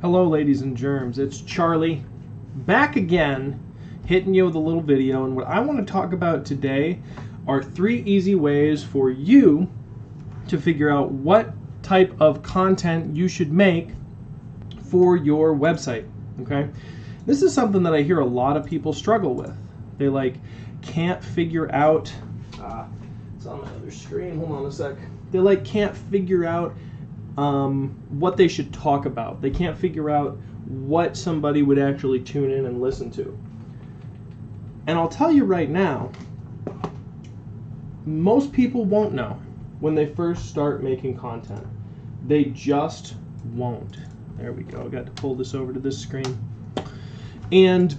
Hello ladies and germs, it's Charlie back again hitting you with a little video, and what I want to talk about today are 3 easy ways for you to figure out what type of content you should make for your website. Okay, this is something that I hear a lot of people struggle with. They can't figure out it's on my other screen, hold on a sec. They can't figure out what they should talk about. They can't figure out what somebody would actually tune in and listen to. And I'll tell you right now, most people won't know when they first start making content. They just won't. There we go. I got to pull this over to this screen. And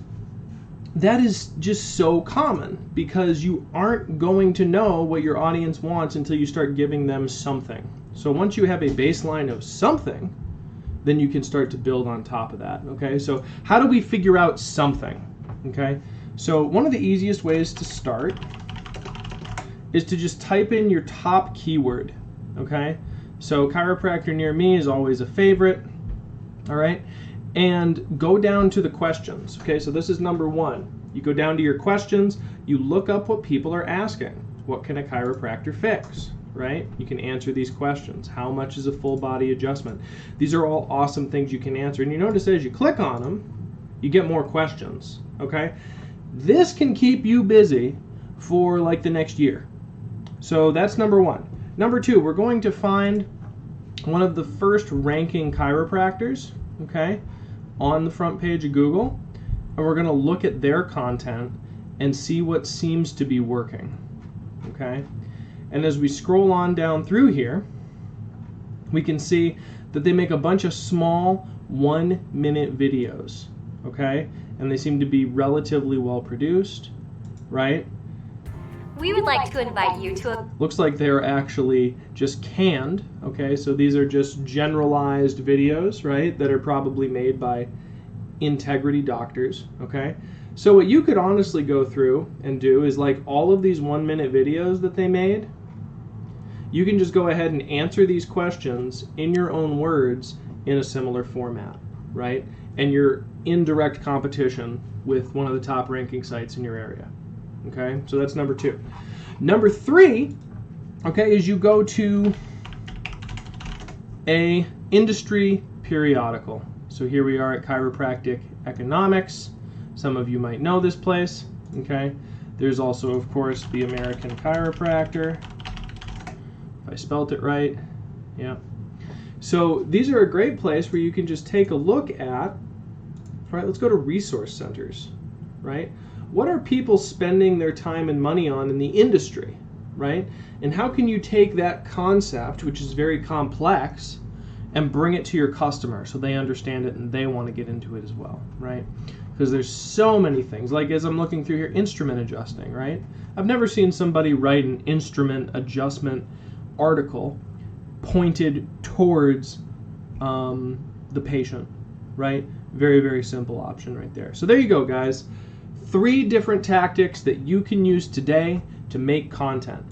that is just so common because you aren't going to know what your audience wants until you start giving them something. So once you have a baseline of something, then you can start to build on top of that. Okay, so how do we figure out something? Okay, so one of the easiest ways to start is to just type in your top keyword. Okay, so chiropractor near me is always a favorite. All right, and go down to the questions. Okay, so this is number 1. You go down to your questions, you look up what people are asking. What can a chiropractor fix? Right? You can answer these questions. How much is a full body adjustment? These are all awesome things you can answer. And you notice as you click on them, you get more questions. Okay? This can keep you busy for like the next year. So that's number 1. Number 2, we're going to find one of the first ranking chiropractors, okay, on the front page of Google, and we're going to look at their content and see what seems to be working. Okay? And as we scroll on down through here, we can see that they make a bunch of small 1-minute videos, okay? And they seem to be relatively well produced, right? We would like to invite you to a... Looks like they're actually just canned, okay? So these are just generalized videos, right? That are probably made by integrity doctors, okay? So what you could honestly go through and do is like all of these 1-minute videos that they made, you can just go ahead and answer these questions in your own words in a similar format, right? And you're in direct competition with one of the top ranking sites in your area. Okay, so that's number 2. Number 3, okay, is you go to a industry periodical. So here we are at Chiropractic Economics. Some of you might know this place, okay? There's also, of course, the American Chiropractor. If I spelt it right, yeah. So these are a great place where you can just take a look at, all right, let's go to resource centers, right? What are people spending their time and money on in the industry, right? And how can you take that concept, which is very complex, and bring it to your customer so they understand it and they want to get into it as well, right? Because there's so many things. Like as I'm looking through here, instrument adjusting, right? I've never seen somebody write an instrument adjustment article pointed towards the patient, right? Very, very simple option right there. So there you go, guys. 3 different tactics that you can use today to make content.